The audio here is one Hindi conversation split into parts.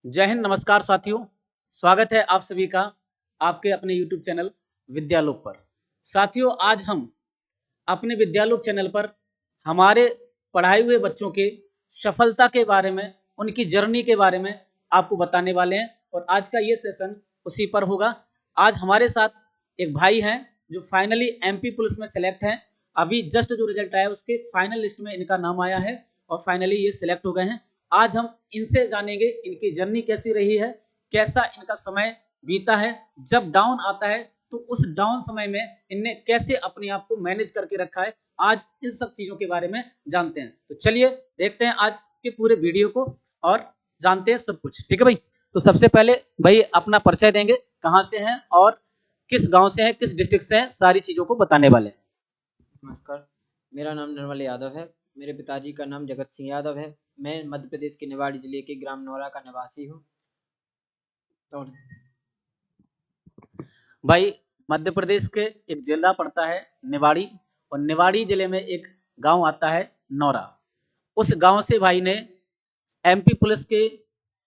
जय हिंद, नमस्कार साथियों। स्वागत है आप सभी का आपके अपने YouTube चैनल विद्यालोक पर। साथियों, आज हम अपने विद्यालोक चैनल पर हमारे पढ़ाए हुए बच्चों के सफलता के बारे में, उनकी जर्नी के बारे में आपको बताने वाले हैं और आज का ये सेशन उसी पर होगा। आज हमारे साथ एक भाई हैं जो फाइनली MP पुलिस में सेलेक्ट हैं। अभी जस्ट जो रिजल्ट आया उसके फाइनल लिस्ट में इनका नाम आया है और फाइनली ये सिलेक्ट हो गए हैं। आज हम इनसे जानेंगे इनकी जर्नी कैसी रही है, कैसा इनका समय बीता है, जब डाउन आता है तो उस डाउन समय में इनने कैसे अपने आप को मैनेज करके रखा है। आज इन सब चीजों के बारे में जानते हैं। तो चलिए देखते हैं आज के पूरे वीडियो को और जानते हैं सब कुछ। ठीक है भाई, तो सबसे पहले भाई अपना परिचय देंगे, कहाँ से हैं और किस गांव से हैं, किस डिस्ट्रिक्ट से हैं, सारी चीजों को बताने वाले हैं। नमस्कार, मेरा नाम निर्मल यादव है। मेरे पिताजी का नाम जगत सिंह यादव है। मैं मध्य प्रदेश के निवाड़ी जिले के ग्राम नौरा का निवासी हूँ। और भाई मध्य प्रदेश के एक जिला पड़ता है निवाड़ी और निवाड़ी जिले में एक गांव आता है नौरा। उस गांव से भाई ने MP पुलिस के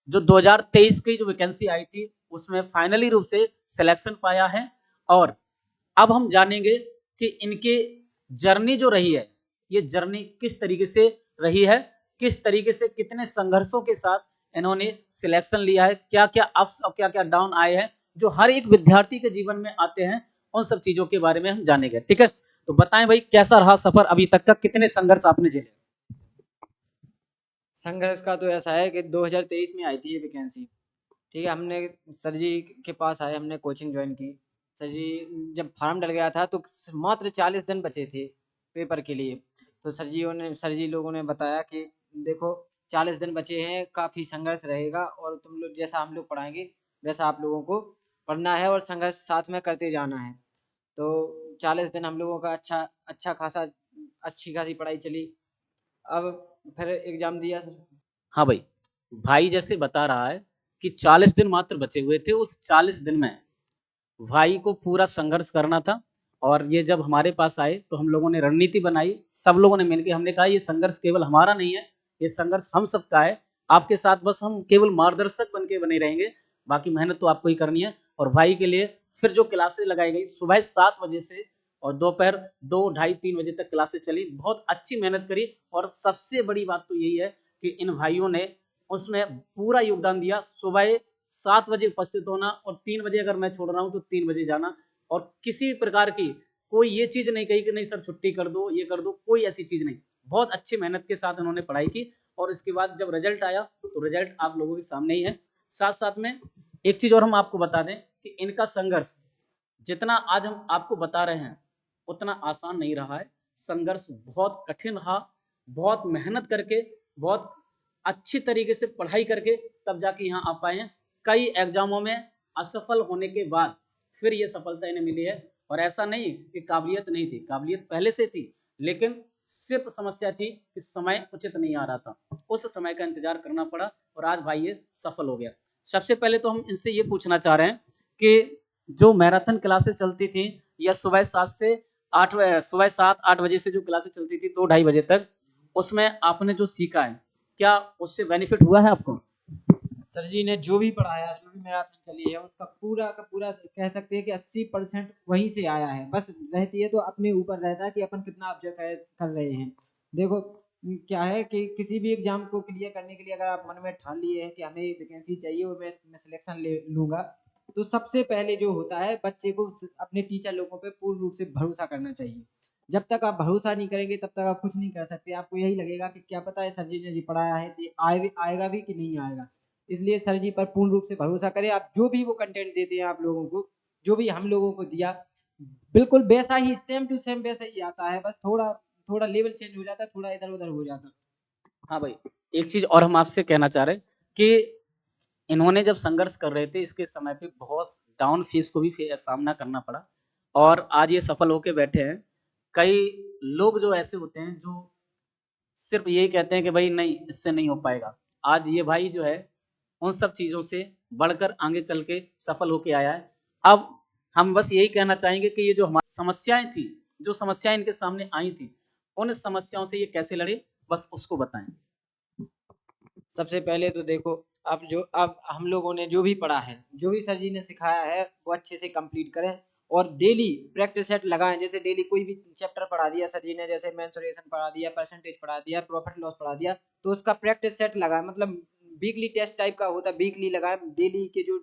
जो 2023 की जो वैकेंसी आई थी उसमें फाइनली रूप से सिलेक्शन पाया है। और अब हम जानेंगे कि इनकी जर्नी जो रही है, ये जर्नी किस तरीके से रही है, किस तरीके से कितने संघर्षों के साथ इन्होंने सिलेक्शन लिया है, क्या क्या अप्स और क्या क्या डाउन आए हैं जो हर एक विद्यार्थी के जीवन में आते हैं। उन सब चीजों के बारे में हम जानेंगे। ठीक है, तो बताएं भाई कैसा रहा सफर अभी तक का, कितने संघर्ष आपने झेले। संघर्ष का तो ऐसा है कि 2023 में आई थी ये वैकेंसी। ठीक है, हमने सर जी के पास आए, हमने कोचिंग ज्वाइन की। सर जी, जब फॉर्म डल गया था तो मात्र 40 दिन बचे थे पेपर के लिए। तो सर जी लोगों ने बताया कि देखो 40 दिन बचे हैं, काफ़ी संघर्ष रहेगा और तुम लोग जैसा हम लोग पढ़ाएंगे वैसा आप लोगों को पढ़ना है और संघर्ष साथ में करते जाना है। तो 40 दिन हम लोगों का अच्छा खासा अच्छी खासी पढ़ाई चली। अब फिर एग्ज़ाम दिया सर। हाँ भाई, भाई जैसे बता रहा है कि 40 दिन मात्र बचे हुए थे, उस 40 दिन में भाई को पूरा संघर्ष करना था। और ये जब हमारे पास आए तो हम लोगों ने रणनीति बनाई, सब लोगों ने मिलकर हमने कहा ये संघर्ष केवल हमारा नहीं है, ये संघर्ष हम सबका है। आपके साथ बस हम केवल मार्गदर्शक बन के बने रहेंगे, बाकी मेहनत तो आपको ही करनी है। और भाई के लिए फिर जो क्लासेस लगाई गई सुबह 7 बजे से और दोपहर 2 ढाई 3 बजे तक क्लासेस चली, बहुत अच्छी मेहनत करी। और सबसे बड़ी बात तो यही है कि इन भाइयों ने उसमें पूरा योगदान दिया। सुबह 7 बजे उपस्थित होना और 3 बजे अगर मैं छोड़ रहा हूँ तो 3 बजे जाना। और किसी भी प्रकार की कोई ये चीज नहीं कही कि नहीं सर छुट्टी कर दो, ये कर दो, कोई ऐसी चीज नहीं। बहुत अच्छी मेहनत के साथ उन्होंने पढ़ाई की और इसके बाद जब रिजल्ट आया तो रिजल्ट आप लोगों के सामने ही है। साथ साथ में एक चीज और हम आपको बता दें कि इनका संघर्ष जितना आज हम आपको बता रहे हैं उतना आसान नहीं रहा है। संघर्ष बहुत कठिन रहा, बहुत मेहनत करके, बहुत अच्छी तरीके से पढ़ाई करके तब जाके यहाँ आ पाए हैं। कई एग्जामों में असफल होने के बाद फिर ये सफलता इन्हें मिली है। और ऐसा नहीं कि काबिलियत नहीं थी, काबिलियत पहले से थी, लेकिन सिर्फ समस्या थी कि समय उचित नहीं आ रहा था, उस समय का इंतजार करना पड़ा और आज भाई ये सफल हो गया। सबसे पहले तो हम इनसे ये पूछना चाह रहे हैं कि जो मैराथन क्लासेस चलती थी या सुबह 7 8 बजे से जो क्लासेस चलती थी 2 ढाई बजे तक, उसमें आपने जो सीखा है क्या उससे बेनिफिट हुआ है आपको? सर जी ने जो भी पढ़ाया, जो भी मैराथन चली है, उसका पूरा का पूरा कह सकते हैं कि 80% वहीं से आया है। बस रहती है तो अपने ऊपर रहता है कि अपन कितना ऑब्जर्व कर रहे हैं। देखो क्या है कि किसी भी एग्जाम को क्लियर करने के लिए अगर आप मन में ठान लिए हैं कि हमें वैकेंसी चाहिए और मैं सिलेक्शन ले लूंगा, तो सबसे पहले जो होता है बच्चे को अपने टीचर लोगों पे पूर्ण रूप से भरोसा करना चाहिए। जब तक आप भरोसा नहीं करेंगे तब तक आप कुछ नहीं कर सकते। आपको यही लगेगा कि क्या पता है सर जी ने जी पढ़ाया है, ये आएगा भी कि नहीं आएगा। इसलिए सर जी पर पूर्ण रूप से भरोसा करें। आप जो भी वो कंटेंट देते हैं आप लोगों को, जो भी हम लोगों को दिया, बिल्कुल वैसा ही सेम टू सेम वैसा ही आता है। बस थोड़ा थोड़ा लेवल चेंज हो जाता है, थोड़ा इधर उधर हो जाता है। हाँ भाई, एक चीज और हम आपसे कहना चाह रहे हैं कि इन्होंने जब संघर्ष कर रहे थे इसके समय पे बहुत डाउन फेस को भी सामना करना पड़ा और आज ये सफल होके बैठे हैं। कई लोग जो ऐसे होते हैं जो सिर्फ यही कहते हैं कि भाई नहीं इससे नहीं हो पाएगा, आज ये भाई जो है उन सब चीजों से बढ़कर आगे चल के सफल होके आया है। अब हम बस यही कहना चाहेंगे कि ये जो हमारी समस्याएं थी, जो समस्याएं इनके सामने आई थी, उन समस्याओं से ये कैसे लड़े, बस उसको बताएं। सबसे पहले तो देखो, अब हम लोगों ने जो भी पढ़ा है, जो भी सर जी ने सिखाया है वो अच्छे से कंप्लीट करें और डेली प्रैक्टिस सेट लगाएं। जैसे डेली कोई भी चैप्टर पढ़ा दिया सर जी ने, जैसे मेंसुरेशन पढ़ा दिया, परसेंटेज पढ़ा दिया, प्रॉफिट लॉस पढ़ा दिया, तो उसका प्रैक्टिस सेट लगाएं। मतलब वीकली टेस्ट टाइप का होता है, वीकली लगाएं। डेली के जो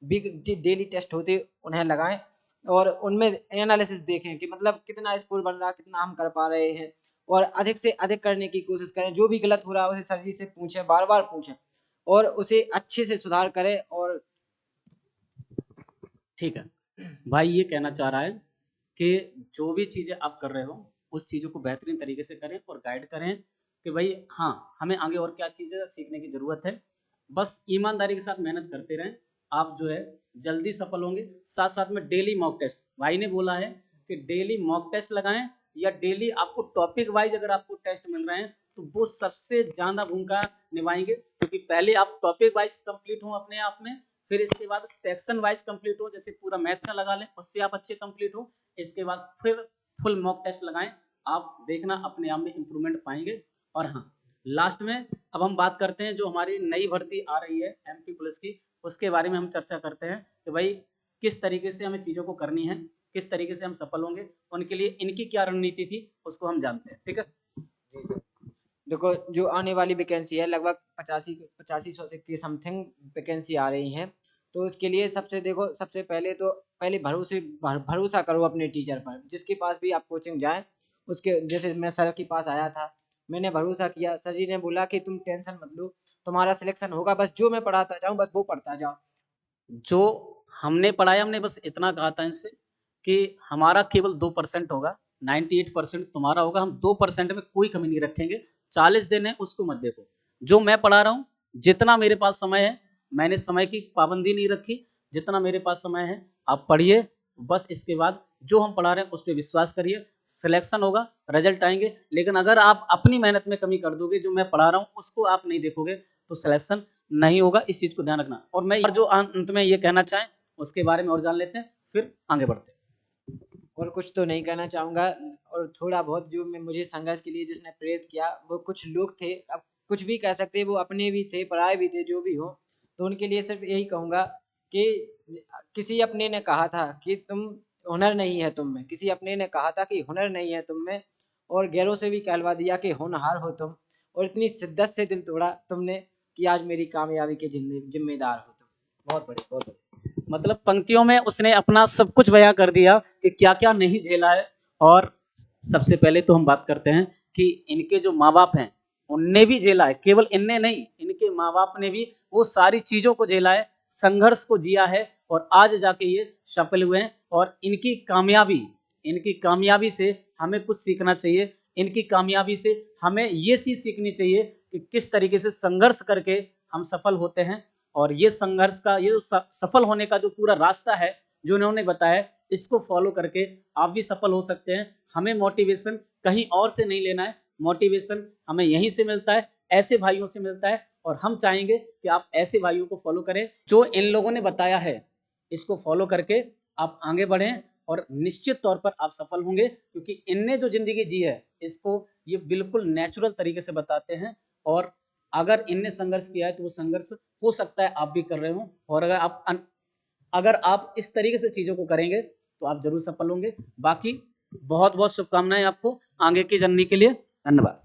डेली टेस्ट होते उन्हें लगाएं और उनमें एनालिसिस देखें कि मतलब कितना स्कोर बन रहा है, कितना हम कर पा रहे हैं, और अधिक से अधिक करने की कोशिश करें। जो भी गलत हो रहा है उसे सर जी से पूछें, बार बार पूछें और उसे अच्छे से सुधार करें। और ठीक है, भाई ये कहना चाह रहा है कि जो भी चीज़ें आप कर रहे हो उस चीज़ों को बेहतरीन तरीके से करें और गाइड करें कि भाई हाँ, हमें आगे और क्या चीज़ें सीखने की ज़रूरत है। बस ईमानदारी के साथ मेहनत करते रहें, आप जो है जल्दी सफल होंगे। साथ साथ में डेली मॉक टेस्ट, भाई ने बोला है कि डेली मॉक टेस्ट लगाएं या डेली आपको टॉपिक वाइज अगर आपको टेस्ट मिल रहे हैं तो वो सबसे ज़्यादा भूमिका निभाएंगे, क्योंकि पहले आप टॉपिक वाइज कंप्लीट हो अपने आप में, फिर इसके बाद सेक्शन वाइज कंप्लीट हो, जैसे पूरा मैथ का लगा लें उससे आप अच्छे कंप्लीट हो, इसके बाद फिर फुल मॉक टेस्ट लगाएं, आप देखना अपने आप में इंप्रूवमेंट पाएंगे। और हाँ, लास्ट में अब हम बात करते हैं जो हमारी नई भर्ती आ रही है एमपी पुलिस की, उसके बारे में हम चर्चा करते हैं कि भाई किस तरीके से हमें चीज़ों को करनी है, किस तरीके से हम सफल होंगे, उनके लिए इनकी क्या रणनीति थी उसको हम जानते हैं। ठीक है जी सर, देखो जो आने वाली वैकेंसी है लगभग 85 सौ के समथिंग वैकेंसी आ रही हैं। तो उसके लिए सबसे पहले तो पहले भरोसा करो अपने टीचर पर। जिसके पास भी आप कोचिंग जाएं, उसके जैसे मैं सर के पास आया था, मैंने भरोसा किया, सर जी ने बोला कि तुम टेंशन मत लो, तुम्हारा सिलेक्शन होगा, बस जो मैं पढ़ाता जाऊँ बस वो पढ़ता जाओ। जो हमने पढ़ाया हमने बस इतना कहा था इनसे कि हमारा केवल 2% होगा, 98% तुम्हारा होगा, हम 2% में कोई कमी नहीं रखेंगे। 40 दिन है उसको मत देखो, जो मैं पढ़ा रहा हूँ जितना मेरे पास समय है, मैंने समय की पाबंदी नहीं रखी, जितना मेरे पास समय है आप पढ़िए, बस इसके बाद जो हम पढ़ा रहे हैं उस पर विश्वास करिए, सिलेक्शन होगा, रिजल्ट आएंगे। लेकिन अगर आप अपनी मेहनत में कमी कर दोगे, जो मैं पढ़ा रहा हूँ उसको आप नहीं देखोगे, तो सिलेक्शन नहीं होगा, इस चीज को ध्यान रखना। और मैं जो अंत में ये कहना चाहें उसके बारे में और जान लेते हैं, फिर आगे बढ़ते हैं। और कुछ तो नहीं कहना चाहूँगा। और थोड़ा बहुत जो मैं मुझे संघर्ष के लिए जिसने प्रेरित किया वो कुछ लोग थे, अब कुछ भी कह सकते हैं, वो अपने भी थे पराए भी थे, जो भी हो। तो उनके लिए सिर्फ यही कहूँगा कि किसी अपने ने कहा था कि तुम हुनर नहीं है तुम में, किसी अपने ने कहा था कि हुनर नहीं है तुम में, और गैरों से भी कहलवा दिया कि होनहार हो तुम, और इतनी शिद्दत से दिल तोड़ा तुमने कि आज मेरी कामयाबी के जिम्मेदार हो तुम। बहुत बड़े, बहुत बड़े। मतलब पंक्तियों में उसने अपना सब कुछ बयां कर दिया कि क्या क्या नहीं झेला है। और सबसे पहले तो हम बात करते हैं कि इनके जो माँ बाप हैं उनने भी झेला है, केवल इनने नहीं, इनके माँ बाप ने भी वो सारी चीजों को झेला है, संघर्ष को जिया है, और आज जाके ये सफल हुए हैं। और इनकी कामयाबी से हमें कुछ सीखना चाहिए, इनकी कामयाबी से हमें ये चीज सीखनी चाहिए कि किस तरीके से संघर्ष करके हम सफल होते हैं। और ये संघर्ष का ये सफल होने का जो पूरा रास्ता है जो इन्होंने बताया, इसको फॉलो करके आप भी सफल हो सकते हैं। हमें मोटिवेशन कहीं और से नहीं लेना है, मोटिवेशन हमें यहीं से मिलता है, ऐसे भाइयों से मिलता है। और हम चाहेंगे कि आप ऐसे भाइयों को फॉलो करें जो इन लोगों ने बताया है, इसको फॉलो करके आप आगे बढ़ें और निश्चित तौर पर आप सफल होंगे, क्योंकि इनने जो जिंदगी जी है इसको ये बिल्कुल नेचुरल तरीके से बताते हैं। और अगर इनने संघर्ष किया है तो वो संघर्ष हो सकता है आप भी कर रहे हो, और अगर आप इस तरीके से चीजों को करेंगे तो आप जरूर सफल होंगे। बाकी बहुत बहुत शुभकामनाएं आपको आगे की जर्नी के लिए। धन्यवाद।